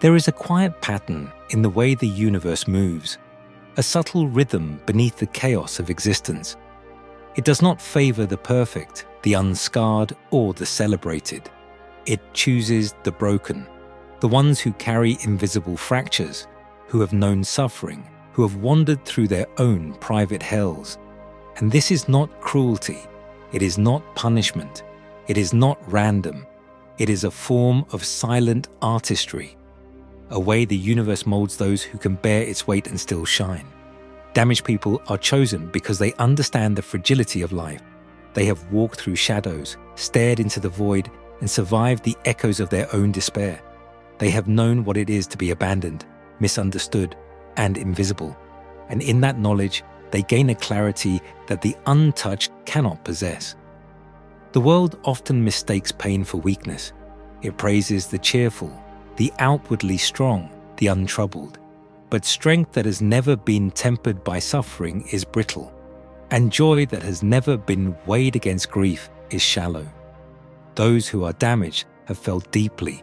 There is a quiet pattern in the way the universe moves, a subtle rhythm beneath the chaos of existence. It does not favor the perfect, the unscarred, or the celebrated. It chooses the broken, the ones who carry invisible fractures, who have known suffering, who have wandered through their own private hells. And this is not cruelty. It is not punishment. It is not random. It is a form of silent artistry, a way the universe molds those who can bear its weight and still shine. Damaged people are chosen because they understand the fragility of life. They have walked through shadows, stared into the void, and survived the echoes of their own despair. They have known what it is to be abandoned, misunderstood, and invisible. And in that knowledge, they gain a clarity that the untouched cannot possess. The world often mistakes pain for weakness. It praises the cheerful, the outwardly strong, the untroubled. But strength that has never been tempered by suffering is brittle, and joy that has never been weighed against grief is shallow. Those who are damaged have felt deeply.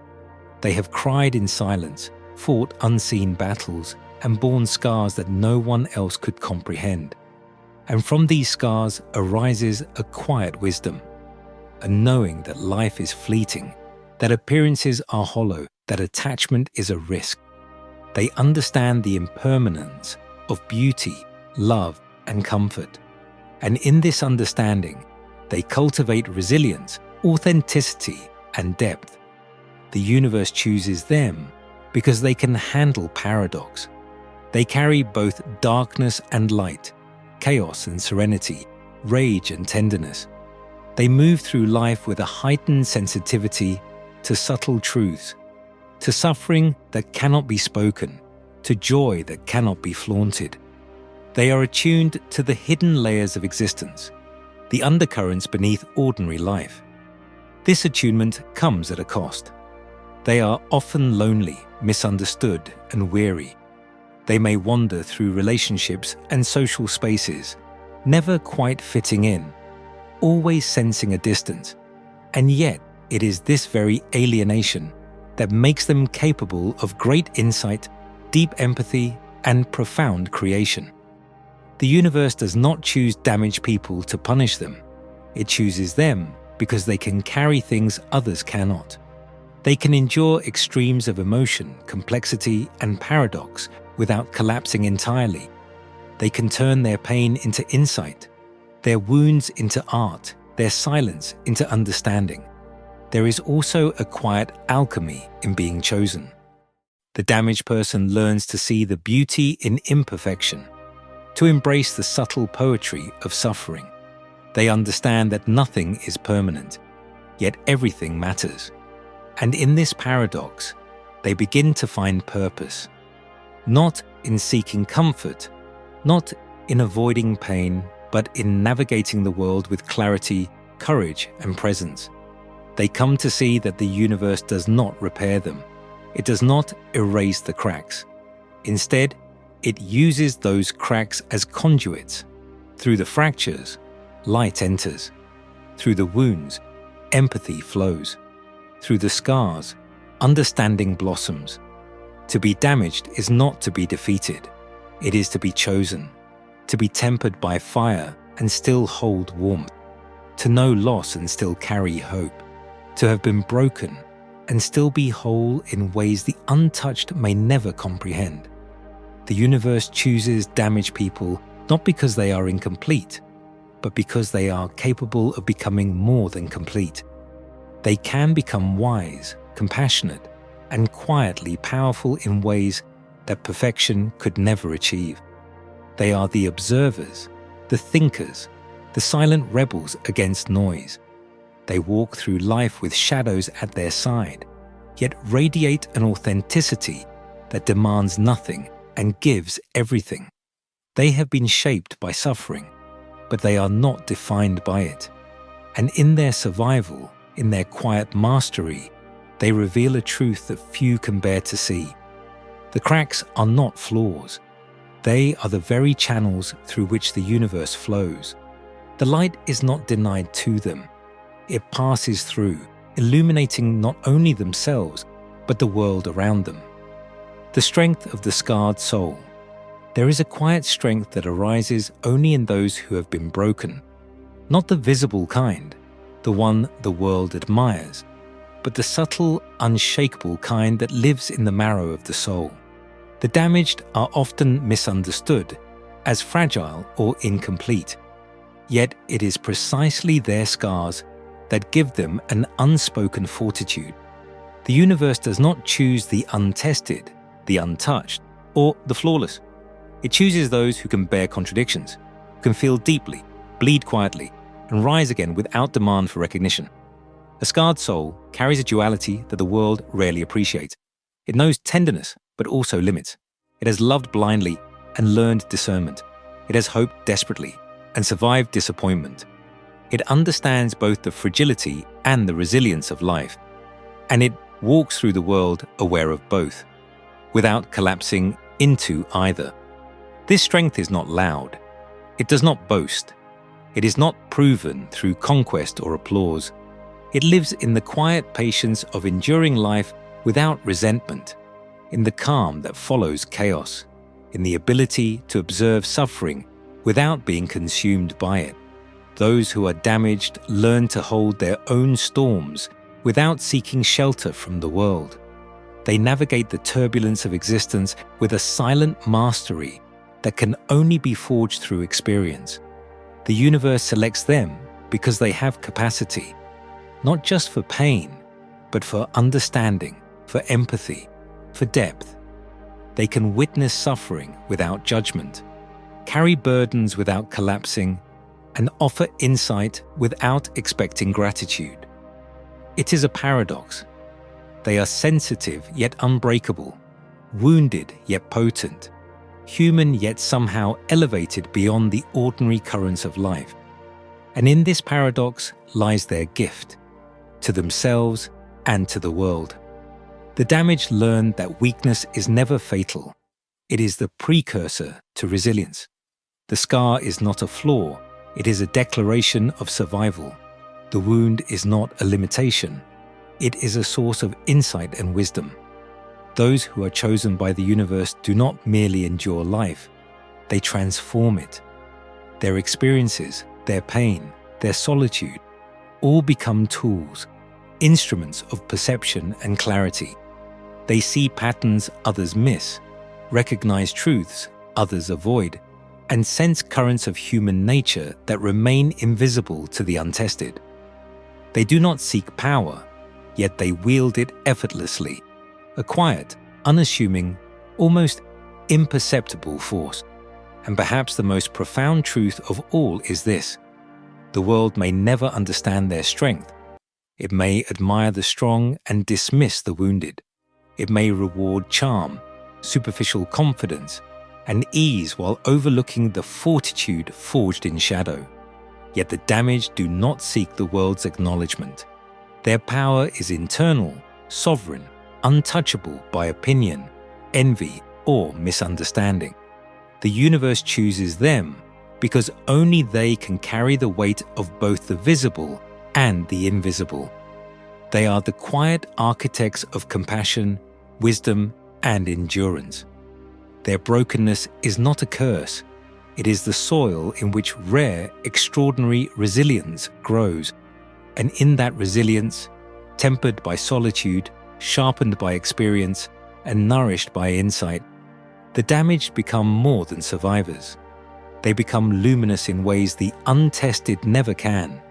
They have cried in silence, fought unseen battles, and borne scars that no one else could comprehend. And from these scars arises a quiet wisdom, a knowing that life is fleeting, that appearances are hollow, that attachment is a risk. They understand the impermanence of beauty, love, and comfort. And in this understanding, they cultivate resilience, authenticity, and depth. The universe chooses them because they can handle paradox. They carry both darkness and light, chaos and serenity, rage and tenderness. They move through life with a heightened sensitivity to subtle truths, to suffering that cannot be spoken, to joy that cannot be flaunted. They are attuned to the hidden layers of existence, the undercurrents beneath ordinary life. This attunement comes at a cost. They are often lonely, misunderstood, and weary. They may wander through relationships and social spaces, never quite fitting in, always sensing a distance. And yet, it is this very alienation that makes them capable of great insight, deep empathy, and profound creation. The universe does not choose damaged people to punish them. It chooses them because they can carry things others cannot. They can endure extremes of emotion, complexity, and paradox without collapsing entirely. They can turn their pain into insight, their wounds into art, their silence into understanding. There is also a quiet alchemy in being chosen. The damaged person learns to see the beauty in imperfection, to embrace the subtle poetry of suffering. They understand that nothing is permanent, yet everything matters. And in this paradox, they begin to find purpose, not in seeking comfort, not in avoiding pain, but in navigating the world with clarity, courage, and presence. They come to see that the universe does not repair them. It does not erase the cracks. Instead, it uses those cracks as conduits. Through the fractures, light enters. Through the wounds, empathy flows. Through the scars, understanding blossoms. To be damaged is not to be defeated. It is to be chosen, to be tempered by fire and still hold warmth, to know loss and still carry hope, to have been broken and still be whole in ways the untouched may never comprehend. The universe chooses damaged people not because they are incomplete, but because they are capable of becoming more than complete. They can become wise, compassionate, and quietly powerful in ways that perfection could never achieve. They are the observers, the thinkers, the silent rebels against noise. They walk through life with shadows at their side, yet radiate an authenticity that demands nothing and gives everything. They have been shaped by suffering, but they are not defined by it. And in their survival, in their quiet mastery, they reveal a truth that few can bear to see. The cracks are not flaws. They are the very channels through which the universe flows. The light is not denied to them. It passes through, illuminating not only themselves, but the world around them. The strength of the scarred soul. There is a quiet strength that arises only in those who have been broken, not the visible kind, the one the world admires, but the subtle, unshakable kind that lives in the marrow of the soul. The damaged are often misunderstood as fragile or incomplete, yet it is precisely their scars that give them an unspoken fortitude. The universe does not choose the untested, the untouched, or the flawless. It chooses those who can bear contradictions, who can feel deeply, bleed quietly, and rise again without demand for recognition. A scarred soul carries a duality that the world rarely appreciates. It knows tenderness, but also limits. It has loved blindly and learned discernment. It has hoped desperately and survived disappointment. It understands both the fragility and the resilience of life, and it walks through the world aware of both, without collapsing into either. This strength is not loud. It does not boast. It is not proven through conquest or applause. It lives in the quiet patience of enduring life without resentment, in the calm that follows chaos, in the ability to observe suffering without being consumed by it. Those who are damaged learn to hold their own storms without seeking shelter from the world. They navigate the turbulence of existence with a silent mastery that can only be forged through experience. The universe selects them because they have capacity, not just for pain, but for understanding, for empathy, for depth. They can witness suffering without judgment, carry burdens without collapsing, and offer insight without expecting gratitude. It is a paradox. They are sensitive yet unbreakable, wounded yet potent, human yet somehow elevated beyond the ordinary currents of life. And in this paradox lies their gift, to themselves and to the world. The damaged learn that weakness is never fatal. It is the precursor to resilience. The scar is not a flaw, it is a declaration of survival. The wound is not a limitation. It is a source of insight and wisdom. Those who are chosen by the universe do not merely endure life, they transform it. Their experiences, their pain, their solitude, all become tools, instruments of perception and clarity. They see patterns others miss, recognize truths others avoid, and sense currents of human nature that remain invisible to the untested. They do not seek power, yet they wield it effortlessly, a quiet, unassuming, almost imperceptible force. And perhaps the most profound truth of all is this: the world may never understand their strength. It may admire the strong and dismiss the wounded. It may reward charm, superficial confidence, and ease while overlooking the fortitude forged in shadow. Yet the damaged do not seek the world's acknowledgement. Their power is internal, sovereign, untouchable by opinion, envy, or misunderstanding. The universe chooses them because only they can carry the weight of both the visible and the invisible. They are the quiet architects of compassion, wisdom, and endurance. Their brokenness is not a curse. It is the soil in which rare, extraordinary resilience grows. And in that resilience, tempered by solitude, sharpened by experience, and nourished by insight, the damaged become more than survivors. They become luminous in ways the untested never can,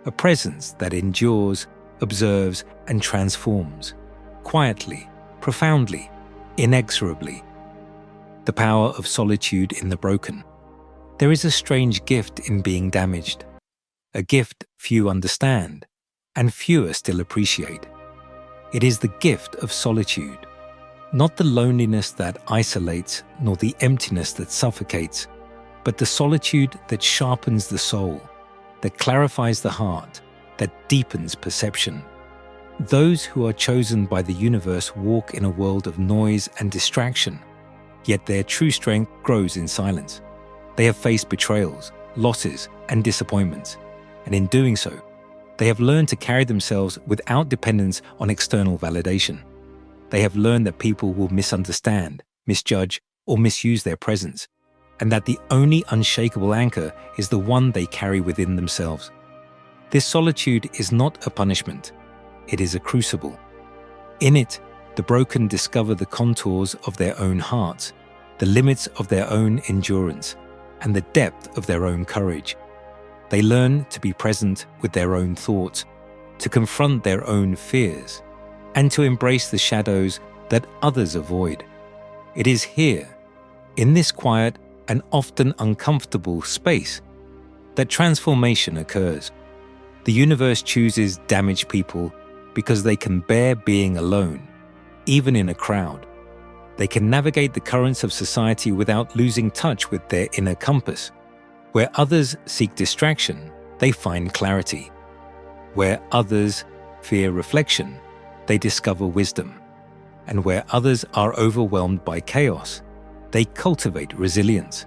a presence that endures, observes, and transforms, quietly, profoundly, inexorably. The power of solitude in the broken. There is a strange gift in being damaged, a gift few understand, and fewer still appreciate. It is the gift of solitude, not the loneliness that isolates nor the emptiness that suffocates, but the solitude that sharpens the soul, that clarifies the heart, that deepens perception. Those who are chosen by the universe walk in a world of noise and distraction, yet their true strength grows in silence. They have faced betrayals, losses, and disappointments, and in doing so, they have learned to carry themselves without dependence on external validation. They have learned that people will misunderstand, misjudge, or misuse their presence, and that the only unshakable anchor is the one they carry within themselves. This solitude is not a punishment, it is a crucible. In it, the broken discover the contours of their own hearts, the limits of their own endurance, and the depth of their own courage. They learn to be present with their own thoughts, to confront their own fears, and to embrace the shadows that others avoid. It is here, in this quiet and often uncomfortable space, that transformation occurs. The universe chooses damaged people because they can bear being alone, even in a crowd. They can navigate the currents of society without losing touch with their inner compass. Where others seek distraction, they find clarity. Where others fear reflection, they discover wisdom. And where others are overwhelmed by chaos, they cultivate resilience.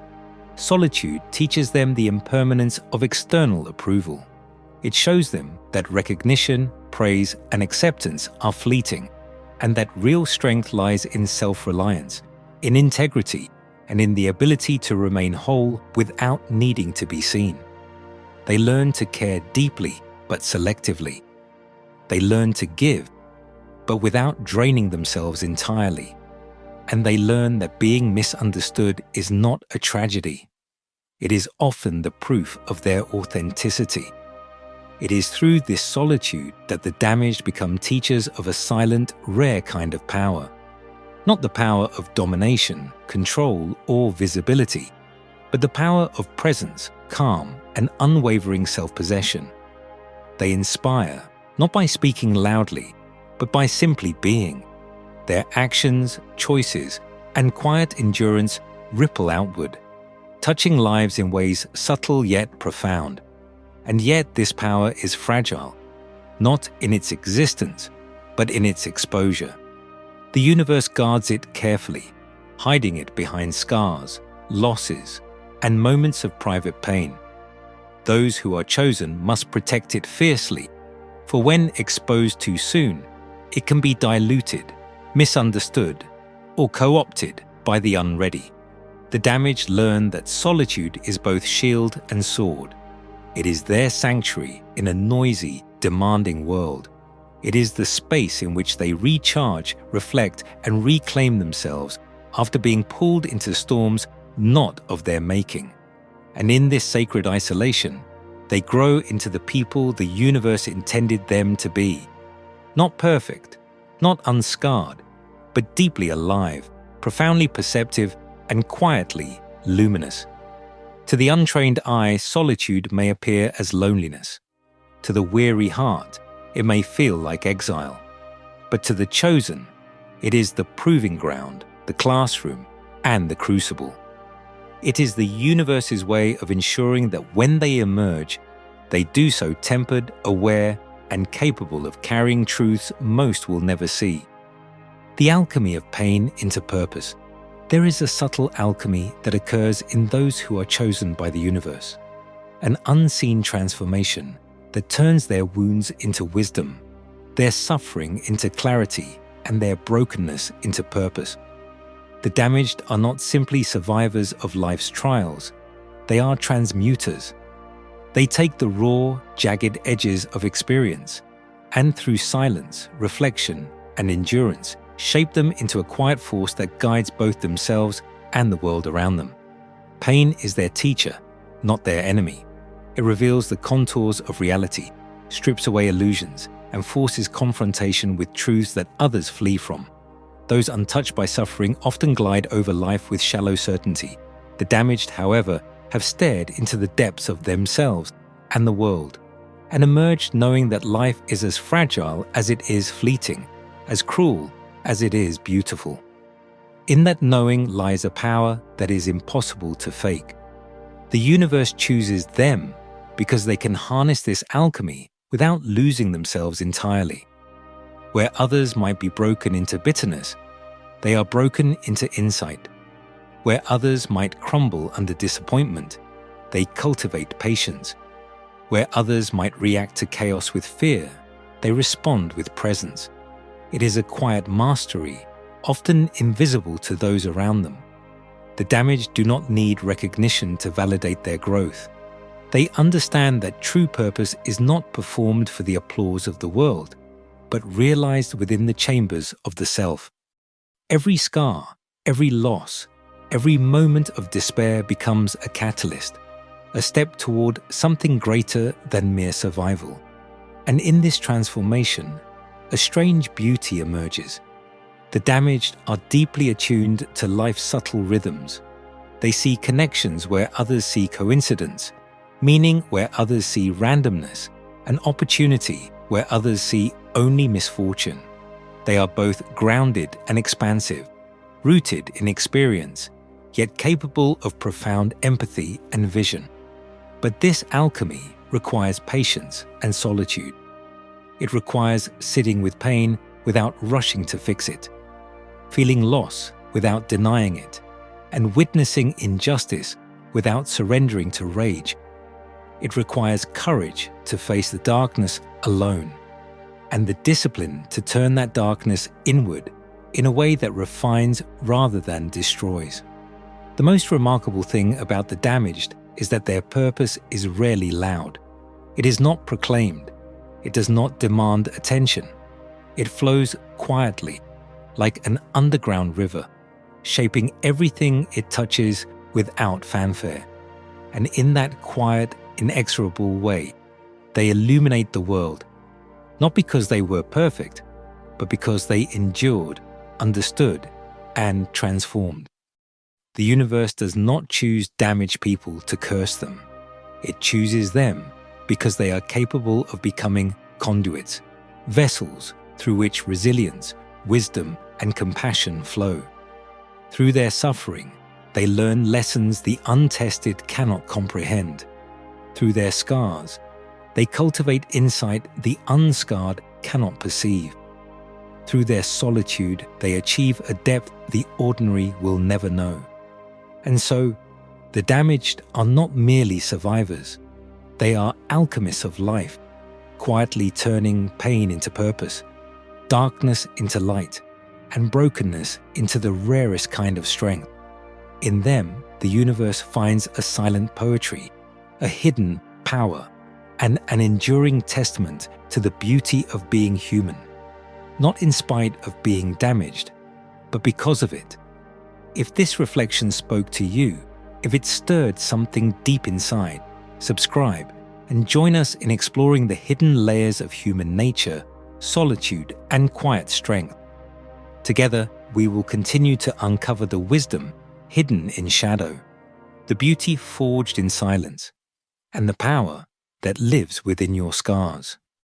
Solitude teaches them the impermanence of external approval. It shows them that recognition, praise, and acceptance are fleeting, and that real strength lies in self-reliance, in integrity, and in the ability to remain whole without needing to be seen. They learn to care deeply but selectively. They learn to give, but without draining themselves entirely. And they learn that being misunderstood is not a tragedy. It is often the proof of their authenticity. It is through this solitude that the damaged become teachers of a silent, rare kind of power. Not the power of domination, control, or visibility, but the power of presence, calm, and unwavering self-possession. They inspire, not by speaking loudly, but by simply being. Their actions, choices, and quiet endurance ripple outward, touching lives in ways subtle yet profound. And yet this power is fragile, not in its existence, but in its exposure. The universe guards it carefully, hiding it behind scars, losses, and moments of private pain. Those who are chosen must protect it fiercely, for when exposed too soon, it can be diluted, misunderstood, or co-opted by the unready. The damaged learn that solitude is both shield and sword. It is their sanctuary in a noisy, demanding world. It is the space in which they recharge, reflect, and reclaim themselves after being pulled into storms not of their making. And in this sacred isolation, they grow into the people the universe intended them to be. Not perfect, not unscarred, but deeply alive, profoundly perceptive, and quietly luminous. To the untrained eye, solitude may appear as loneliness. To the weary heart, it may feel like exile. But to the chosen, it is the proving ground, the classroom, and the crucible. It is the universe's way of ensuring that when they emerge, they do so tempered, aware, and capable of carrying truths most will never see. The alchemy of pain into purpose. There is a subtle alchemy that occurs in those who are chosen by the universe, an unseen transformation that turns their wounds into wisdom, their suffering into clarity, and their brokenness into purpose. The damaged are not simply survivors of life's trials, they are transmuters. They take the raw, jagged edges of experience, and through silence, reflection, and endurance, shape them into a quiet force that guides both themselves and the world around them. Pain is their teacher, not their enemy. It reveals the contours of reality, strips away illusions, and forces confrontation with truths that others flee from. Those untouched by suffering often glide over life with shallow certainty. The damaged, however, have stared into the depths of themselves and the world, and emerged knowing that life is as fragile as it is fleeting, as cruel as it is beautiful. In that knowing lies a power that is impossible to fake. The universe chooses them because they can harness this alchemy without losing themselves entirely. Where others might be broken into bitterness, they are broken into insight. Where others might crumble under disappointment, they cultivate patience. Where others might react to chaos with fear, they respond with presence. It is a quiet mastery, often invisible to those around them. The damaged do not need recognition to validate their growth. They understand that true purpose is not performed for the applause of the world, but realized within the chambers of the self. Every scar, every loss, every moment of despair becomes a catalyst, a step toward something greater than mere survival. And in this transformation, a strange beauty emerges. The damaged are deeply attuned to life's subtle rhythms. They see connections where others see coincidence, meaning where others see randomness, and opportunity where others see only misfortune. They are both grounded and expansive, rooted in experience, yet capable of profound empathy and vision. But this alchemy requires patience and solitude. It requires sitting with pain without rushing to fix it, feeling loss without denying it, and witnessing injustice without surrendering to rage. It requires courage to face the darkness alone, and the discipline to turn that darkness inward in a way that refines rather than destroys. The most remarkable thing about the damaged is that their purpose is rarely loud. It is not proclaimed. It does not demand attention. It flows quietly, like an underground river, shaping everything it touches without fanfare. And in that quiet, inexorable way, they illuminate the world, not because they were perfect, but because they endured, understood, and transformed. The universe does not choose damaged people to curse them. It chooses them because they are capable of becoming conduits, vessels through which resilience, wisdom, and compassion flow. Through their suffering, they learn lessons the untested cannot comprehend. Through their scars, they cultivate insight the unscarred cannot perceive. Through their solitude, they achieve a depth the ordinary will never know. And so, the damaged are not merely survivors. They are alchemists of life, quietly turning pain into purpose, darkness into light, and brokenness into the rarest kind of strength. In them, the universe finds a silent poetry, a hidden power, and an enduring testament to the beauty of being human, not in spite of being damaged, but because of it. If this reflection spoke to you, if it stirred something deep inside, subscribe and join us in exploring the hidden layers of human nature, solitude, and quiet strength. Together, we will continue to uncover the wisdom hidden in shadow, the beauty forged in silence, and the power that lives within your scars.